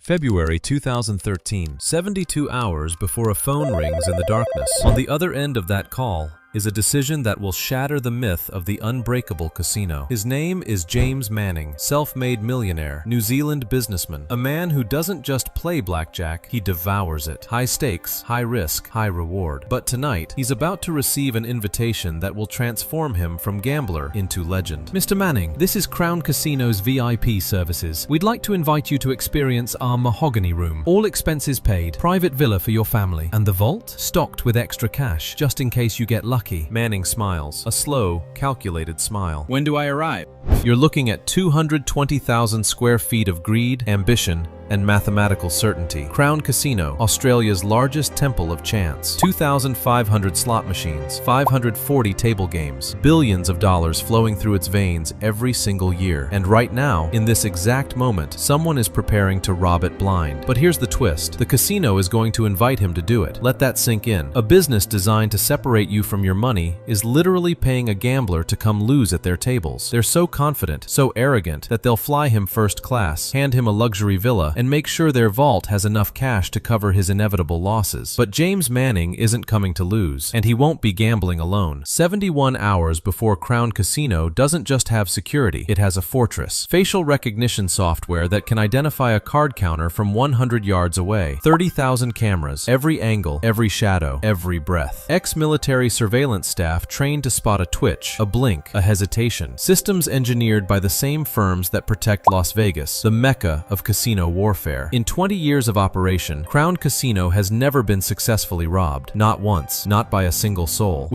February 2013, 72 hours before a phone rings in the darkness. On the other end of that call is a decision that will shatter the myth of the unbreakable casino. His name is James Manning, self-made millionaire, New Zealand businessman, a man who doesn't just play blackjack, he devours it. High stakes, high risk, high reward. But tonight, he's about to receive an invitation that will transform him from gambler into legend. Mr. Manning, this is Crown Casino's VIP services. We'd like to invite you to experience our mahogany room. All expenses paid, private villa for your family, and the vault stocked with extra cash, just in case you get lucky. Manning smiles, a slow, calculated smile. When do I arrive? You're looking at 220,000 square feet of greed, ambition, and mathematical certainty. Crown Casino, Australia's largest temple of chance. 2,500 slot machines, 540 table games, billions of dollars flowing through its veins every single year. And right now, in this exact moment, someone is preparing to rob it blind. But here's the twist. The casino is going to invite him to do it. Let that sink in. A business designed to separate you from your money is literally paying a gambler to come lose at their tables. They're so confident, so arrogant, that they'll fly him first class, hand him a luxury villa, and make sure their vault has enough cash to cover his inevitable losses. But James Manning isn't coming to lose, and he won't be gambling alone. 71 hours before Crown Casino doesn't just have security, it has a fortress. Facial recognition software that can identify a card counter from 100 yards away. 30,000 cameras, every angle, every shadow, every breath. Ex-military surveillance staff trained to spot a twitch, a blink, a hesitation. Systems engineered by the same firms that protect Las Vegas, the mecca of casino warfare. In 20 years of operation, Crown Casino has never been successfully robbed. Not once, not by a single soul.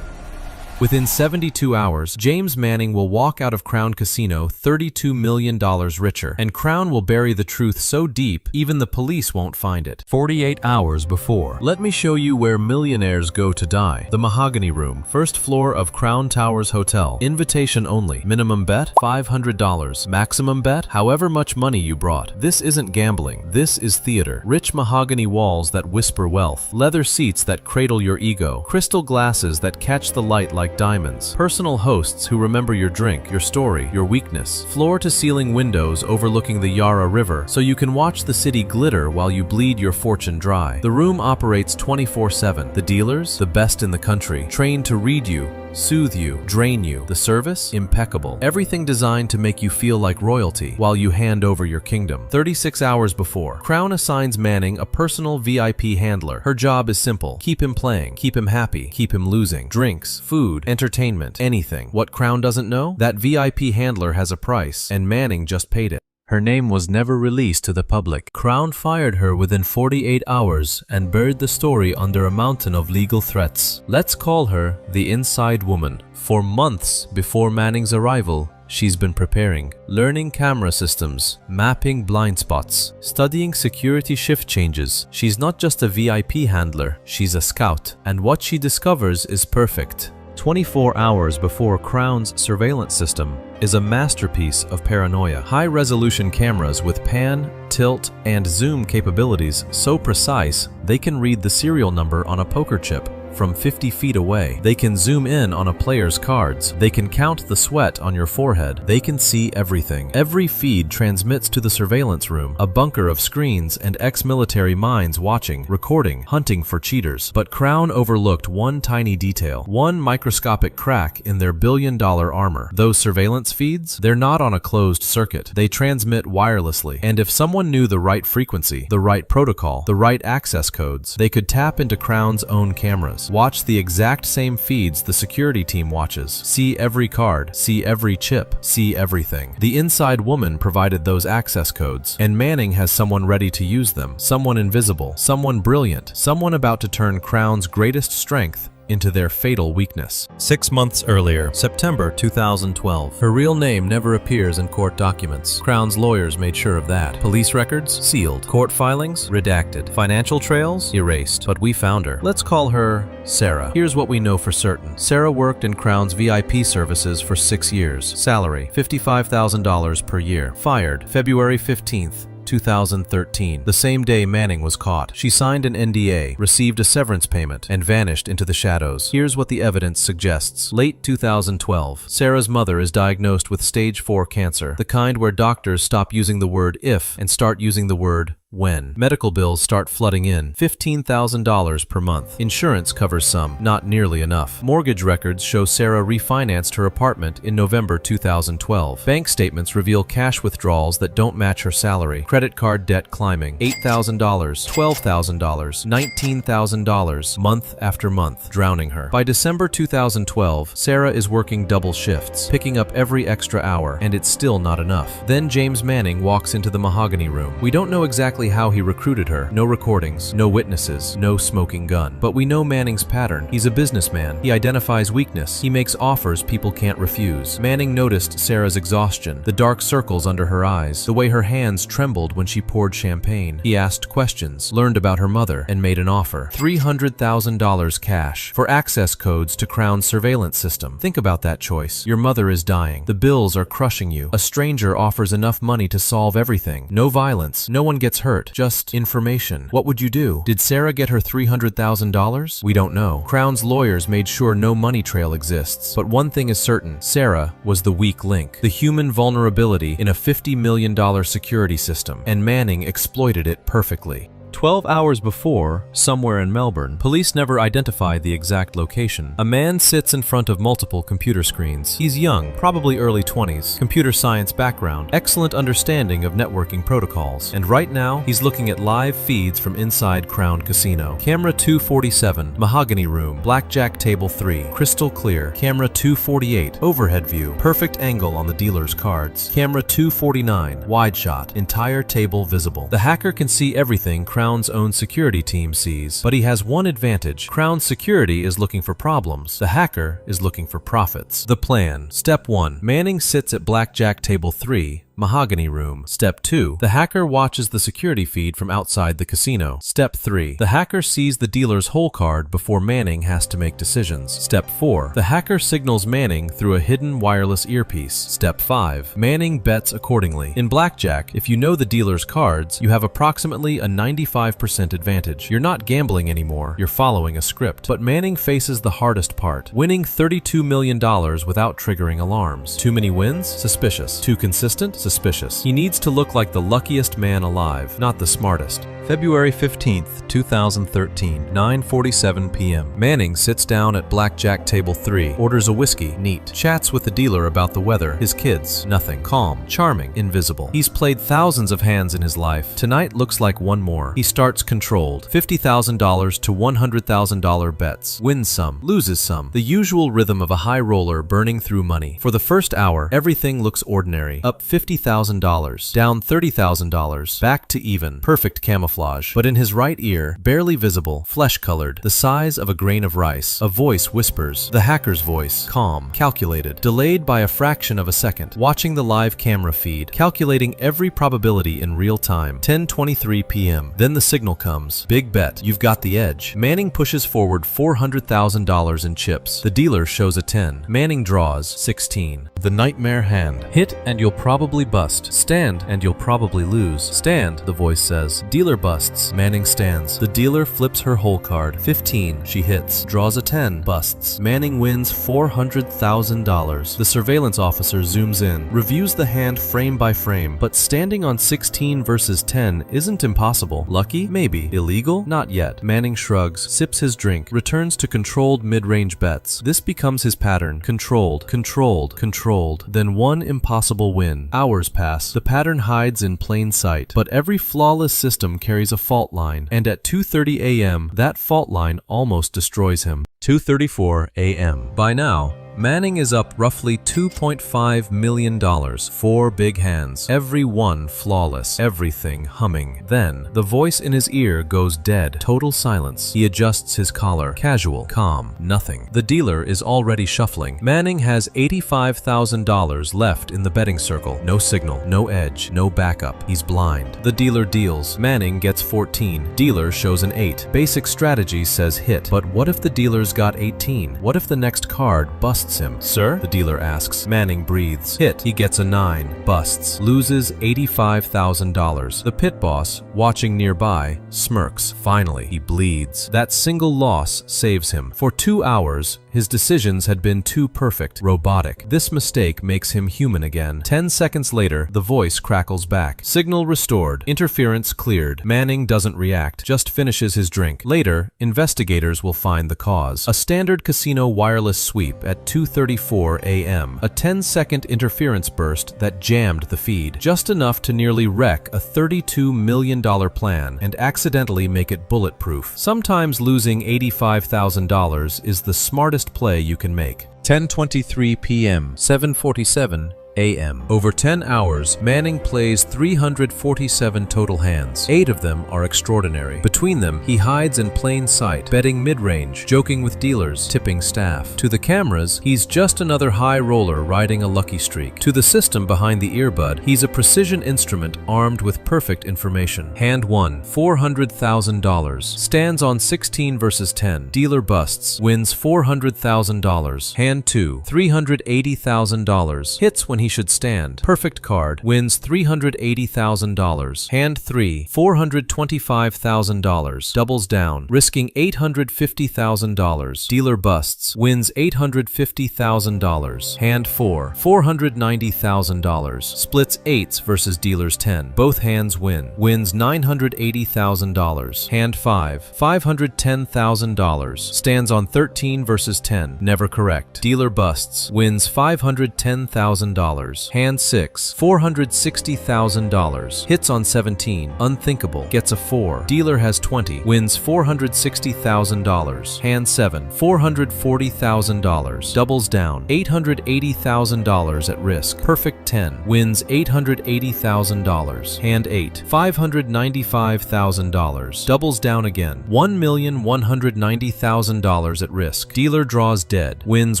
Within 72 hours, James Manning will walk out of Crown Casino $32 million richer, and Crown will bury the truth so deep, even the police won't find it. 48 hours before. Let me show you where millionaires go to die. The Mahogany Room, first floor of Crown Towers Hotel. Invitation only. Minimum bet, $500. Maximum bet, however much money you brought. This isn't gambling. This is theater. Rich mahogany walls that whisper wealth. Leather seats that cradle your ego. Crystal glasses that catch the light like diamonds. Personal hosts who remember your drink, your story, your weakness. Floor-to-ceiling windows overlooking the Yarra River so you can watch the city glitter while you bleed your fortune dry. The room operates 24/7. The dealers, the best in the country, trained to read you, soothe you, drain you. The service? Impeccable. Everything designed to make you feel like royalty while you hand over your kingdom. 36 hours before, Crown assigns Manning a personal VIP handler. Her job is simple. Keep him playing, keep him happy, keep him losing. Drinks, food, entertainment, anything. What Crown doesn't know? That VIP handler has a price, and Manning just paid it. Her name was never released to the public. Crown fired her within 48 hours and buried the story under a mountain of legal threats. Let's call her the Inside Woman. For months before Manning's arrival, she's been preparing, learning camera systems, mapping blind spots, studying security shift changes. She's not just a VIP handler, she's a scout. And what she discovers is perfect. 24 hours before Crown's surveillance system is a masterpiece of paranoia. High-resolution cameras with pan, tilt, and zoom capabilities so precise they can read the serial number on a poker chip from 50 feet away. They can zoom in on a player's cards. They can count the sweat on your forehead. They can see everything. Every feed transmits to the surveillance room, a bunker of screens and ex-military minds watching, recording, hunting for cheaters. But Crown overlooked one tiny detail, one microscopic crack in their billion-dollar armor. Those surveillance feeds, they're not on a closed circuit. They transmit wirelessly. And if someone knew the right frequency, the right protocol, the right access codes, they could tap into Crown's own cameras. Watch the exact same feeds the security team watches. See every card, see every chip, see everything. The Inside Woman provided those access codes, and Manning has someone ready to use them. Someone invisible, someone brilliant, someone about to turn Crown's greatest strength into their fatal weakness. 6 months earlier, September 2012. Her real name never appears in court documents. Crown's lawyers made sure of that. Police records? Sealed. Court filings? Redacted. Financial trails? Erased. But we found her. Let's call her Sarah. Here's what we know for certain. Sarah worked in Crown's VIP services for 6 years. Salary, $55,000 per year. Fired February 15th, 2013. The same day Manning was caught, she signed an NDA, received a severance payment, and vanished into the shadows. Here's what the evidence suggests. Late 2012, Sarah's mother is diagnosed with stage 4 cancer, the kind where doctors stop using the word if and start using the word when. Medical bills start flooding in, $15,000 per month. Insurance covers some, not nearly enough. Mortgage records show Sarah refinanced her apartment in November 2012. Bank statements reveal cash withdrawals that don't match her salary. Credit card debt climbing, $8,000, $12,000, $19,000, month after month, drowning her. By December 2012, Sarah is working double shifts, picking up every extra hour, and it's still not enough. Then James Manning walks into the mahogany room. We don't know exactly how he recruited her. No recordings, no witnesses, no smoking gun. But we know Manning's pattern. He's a businessman. He identifies weakness. He makes offers people can't refuse. Manning noticed Sarah's exhaustion, the dark circles under her eyes, the way her hands trembled when she poured champagne. He asked questions, learned about her mother, and made an offer. $300,000 cash for access codes to Crown's surveillance system. Think about that choice. Your mother is dying. The bills are crushing you. A stranger offers enough money to solve everything. No violence. No one gets hurt, just information. What would you do? Did Sarah get her $300,000? We don't know. Crown's lawyers made sure no money trail exists. But one thing is certain, Sarah was the weak link, the human vulnerability in a $50 million security system, and Manning exploited it perfectly. 12 hours before, somewhere in Melbourne, police never identified the exact location. A man sits in front of multiple computer screens. He's young, probably early 20s, computer science background, excellent understanding of networking protocols. And right now, he's looking at live feeds from inside Crown Casino. Camera 247, mahogany room, blackjack table 3, crystal clear. Camera 248, overhead view, perfect angle on the dealer's cards. Camera 249, wide shot, entire table visible. The hacker can see everything Crown's own security team sees, but he has one advantage. Crown's security is looking for problems. The hacker is looking for profits. The plan. Step 1. Manning sits at blackjack table 3, mahogany room. Step 2. The hacker watches the security feed from outside the casino. Step 3. The hacker sees the dealer's hole card before Manning has to make decisions. Step 4. The hacker signals Manning through a hidden wireless earpiece. Step 5. Manning bets accordingly. In blackjack, if you know the dealer's cards, you have approximately a 95% advantage. You're not gambling anymore, you're following a script. But Manning faces the hardest part, winning $32 million without triggering alarms. Too many wins? Suspicious. Too consistent? Suspicious. He needs to look like the luckiest man alive, not the smartest. February 15th, 2013, 9:47 p.m. Manning sits down at blackjack table 3, orders a whiskey, neat, chats with the dealer about the weather, his kids, nothing, calm, charming, invisible. He's played thousands of hands in his life. Tonight looks like one more. He starts controlled, $50,000 to $100,000 bets, wins some, loses some, the usual rhythm of a high roller burning through money. For the first hour, everything looks ordinary, up $50,000, down $30,000, back to even, perfect camouflage. But in his right ear, barely visible, flesh-colored, the size of a grain of rice, a voice whispers, the hacker's voice, calm, calculated, delayed by a fraction of a second, watching the live camera feed, calculating every probability in real time. 10:23 p.m. Then the signal comes. Big bet, you've got the edge. Manning pushes forward $400,000 in chips. The dealer shows a 10. Manning draws 16. The nightmare hand. Hit and you'll probably bust. Stand and you'll probably lose. Stand, the voice says. Dealer busts. Manning stands. The dealer flips her hole card. 15. She hits. Draws a 10. Busts. Manning wins $400,000. The surveillance officer zooms in, reviews the hand frame by frame, but standing on 16 versus 10 isn't impossible. Lucky? Maybe. Illegal? Not yet. Manning shrugs, sips his drink, returns to controlled mid-range bets. This becomes his pattern. Controlled, controlled, controlled. Then one impossible win. Hours pass. The pattern hides in plain sight, but every flawless system carries a fault line, and at 2:30 a.m., that fault line almost destroys him. 2:34 a.m. By now, Manning is up roughly $2.5 million. 4 big hands, every one flawless, everything humming. Then, the voice in his ear goes dead. Total silence. He adjusts his collar. Casual, calm, nothing. The dealer is already shuffling. Manning has $85,000 left in the betting circle. No signal, no edge, no backup. He's blind. The dealer deals. Manning gets 14. Dealer shows an 8. Basic strategy says hit. But what if the dealer's got 18? What if the next card busts busts him. Sir? The dealer asks. Manning breathes. Hit. He gets a 9. Busts. Loses $85,000. The pit boss, watching nearby, smirks. Finally, he bleeds. That single loss saves him. For 2 hours, his decisions had been too perfect, robotic. This mistake makes him human again. 10 seconds later, the voice crackles back. Signal restored. Interference cleared. Manning doesn't react, just finishes his drink. Later, investigators will find the cause. A standard casino wireless sweep at 2:34 a.m. A 10-second interference burst that jammed the feed, just enough to nearly wreck a $32 million plan and accidentally make it bulletproof. Sometimes losing $85,000 is the smartest play you can make. 10:23 p.m. 7:47 a.m. Over 10 hours, Manning plays 347 total hands. 8 of them are extraordinary. Between them, he hides in plain sight, betting mid-range, joking with dealers, tipping staff. To the cameras, he's just another high roller riding a lucky streak. To the system behind the earbud, he's a precision instrument armed with perfect information. Hand 1, $400,000. Stands on 16 versus 10. Dealer busts. Wins $400,000. Hand 2, $380,000. Hits when he should stand. Perfect card. Wins $380,000. Hand 3, $425,000. Doubles down, risking $850,000. Dealer busts. Wins $850,000. Hand 4, $490,000. Splits 8s versus dealer's 10. Both hands win. Wins $980,000. Hand 5, $510,000. Stands on 13 versus 10. Never correct. Dealer busts. Wins $510,000. Hand 6, $460,000. Hits on 17. Unthinkable. Gets a 4. Dealer has 20. Wins $460,000. Hand 7, $440,000. Doubles down. $880,000 at risk. Perfect 10. Wins $880,000. Hand 8, $595,000. Doubles down again. $1,190,000 at risk. Dealer draws dead. Wins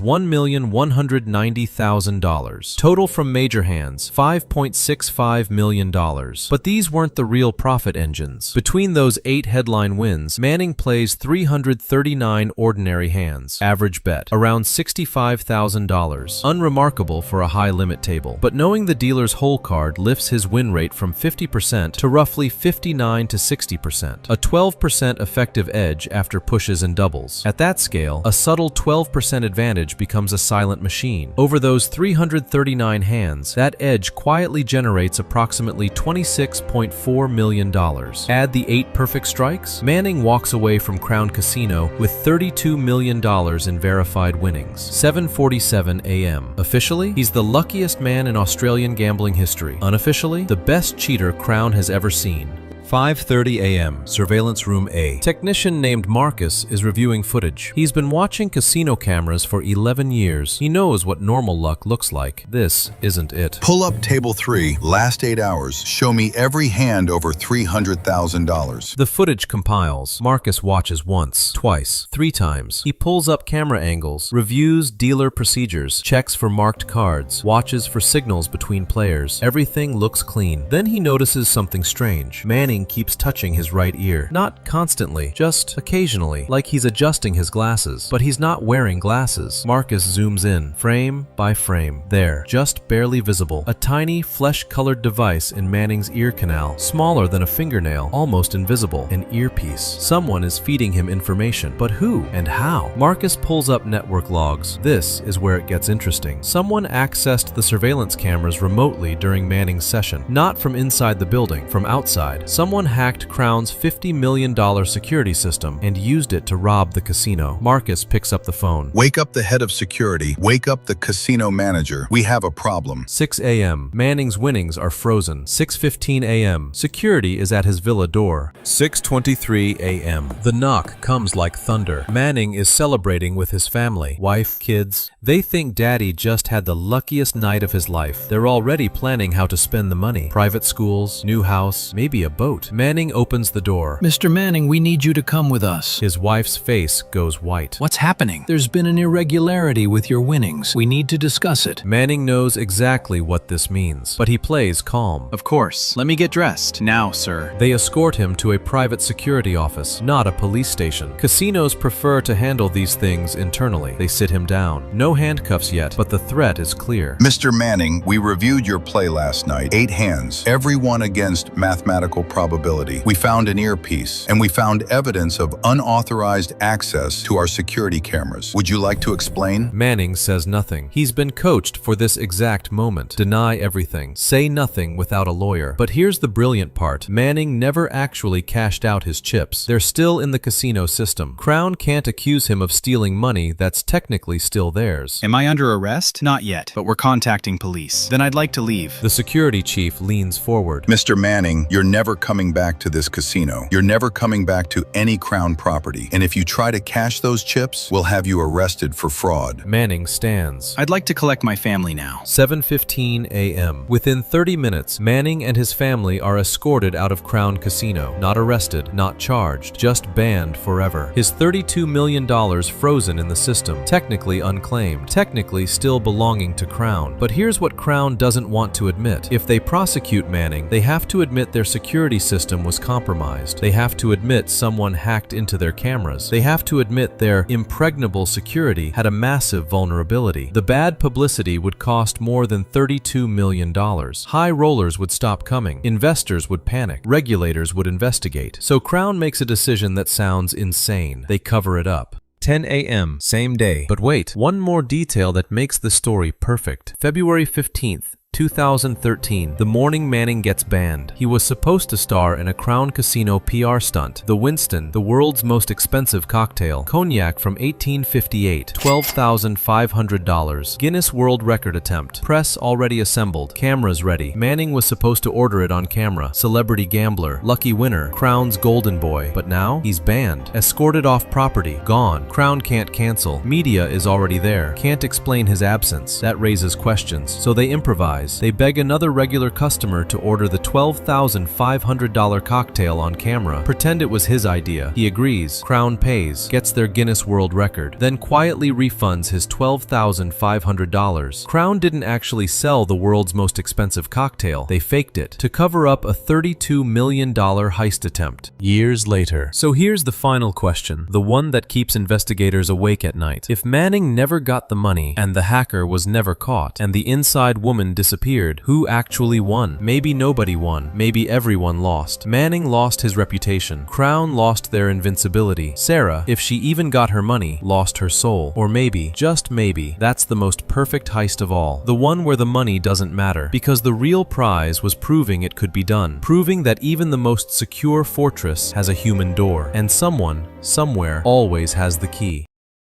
$1,190,000. Total from major hands, $5.65 million. But these weren't the real profit engines. Between those 8 headline wins, Manning plays 339 ordinary hands. Average bet, around $65,000. Unremarkable for a high-limit table. But knowing the dealer's hole card lifts his win rate from 50% to roughly 59 to 60%. A 12% effective edge after pushes and doubles. At that scale, a subtle 12% advantage becomes a silent machine. Over those 339 hands, that edge quietly generates approximately $26.4 million. Add the 8 perfect strikes, Manning walks away from Crown Casino with $32 million in verified winnings. 7:47 a.m. Officially, he's the luckiest man in Australian gambling history. Unofficially, the best cheater Crown has ever seen. 5:30 a.m. Surveillance Room A. Technician named Marcus is reviewing footage. He's been watching casino cameras for 11 years. He knows what normal luck looks like. This isn't it. Pull up table 3, last 8 hours. Show me every hand over $300,000. The footage compiles. Marcus watches once, twice, 3 times. He pulls up camera angles, reviews dealer procedures, checks for marked cards, watches for signals between players. Everything looks clean. Then he notices something strange. Manning keeps touching his right ear. Not constantly, just occasionally, like he's adjusting his glasses. But he's not wearing glasses. Marcus zooms in, frame by frame. There, just barely visible. A tiny, flesh-colored device in Manning's ear canal, smaller than a fingernail, almost invisible. An earpiece. Someone is feeding him information. But who and how? Marcus pulls up network logs. This is where it gets interesting. Someone accessed the surveillance cameras remotely during Manning's session. Not from inside the building, from outside. Someone hacked Crown's $50 million security system and used it to rob the casino. Marcus picks up the phone. Wake up the head of security. Wake up the casino manager. We have a problem. 6 a.m. Manning's winnings are frozen. 6:15 a.m. Security is at his villa door. 6:23 a.m. The knock comes like thunder. Manning is celebrating with his family, wife, kids. They think Daddy just had the luckiest night of his life. They're already planning how to spend the money. Private schools, new house, maybe a boat. coat. Manning opens the door. Mr. Manning, we need you to come with us. His wife's face goes white. What's happening? There's been an irregularity with your winnings. We need to discuss it. Manning knows exactly what this means, but he plays calm. Of course. Let me get dressed. Now, sir. They escort him to a private security office, not a police station. Casinos prefer to handle these things internally. They sit him down. No handcuffs yet, but the threat is clear. Mr. Manning, we reviewed your play last night. 8 hands, every one against mathematical probability. We found an earpiece, and we found evidence of unauthorized access to our security cameras. Would you like to explain? Manning says nothing. He's been coached for this exact moment. Deny everything. Say nothing without a lawyer. But here's the brilliant part. Manning never actually cashed out his chips. They're still in the casino system. Crown can't accuse him of stealing money that's technically still theirs. Am I under arrest? Not yet, but we're contacting police. Then I'd like to leave. The security chief leans forward. Mr. Manning, you're never coming back to this casino. You're never coming back to any Crown property. And if you try to cash those chips, we'll have you arrested for fraud. Manning stands. I'd like to collect my family now. 7:15 a.m. Within 30 minutes, Manning and his family are escorted out of Crown Casino. Not arrested, not charged, just banned forever. His $32 million frozen in the system, technically unclaimed, technically still belonging to Crown. But here's what Crown doesn't want to admit. If they prosecute Manning, they have to admit their security system was compromised. They have to admit someone hacked into their cameras. They have to admit their impregnable security had a massive vulnerability. The bad publicity would cost more than $32 million. High rollers would stop coming. Investors would panic. Regulators would investigate. So Crown makes a decision that sounds insane. They cover it up. 10 a.m. same day. But wait, one more detail that makes the story perfect. February 15th. 2013, the morning Manning gets banned. He was supposed to star in a Crown Casino PR stunt. The Winston, the world's most expensive cocktail. Cognac from 1858, $12,500. Guinness World Record attempt. Press already assembled. Cameras ready. Manning was supposed to order it on camera. Celebrity gambler. Lucky winner. Crown's golden boy. But now, he's banned. Escorted off property. Gone. Crown can't cancel. Media is already there. Can't explain his absence. That raises questions. So they improvise. They beg another regular customer to order the $12,500 cocktail on camera. Pretend it was his idea. He agrees. Crown pays. Gets their Guinness World Record. Then quietly refunds his $12,500. Crown didn't actually sell the world's most expensive cocktail. They faked it to cover up a $32 million heist attempt. Years later. So here's the final question. The one that keeps investigators awake at night. If Manning never got the money, and the hacker was never caught, and the inside woman disappeared, who actually won? Maybe nobody won. Maybe everyone lost. Manning lost his reputation. Crown lost their invincibility. Sarah, if she even got her money, lost her soul. Or maybe, just maybe, that's the most perfect heist of all. The one where the money doesn't matter. Because the real prize was proving it could be done. Proving that even the most secure fortress has a human door. And someone, somewhere, always has the key.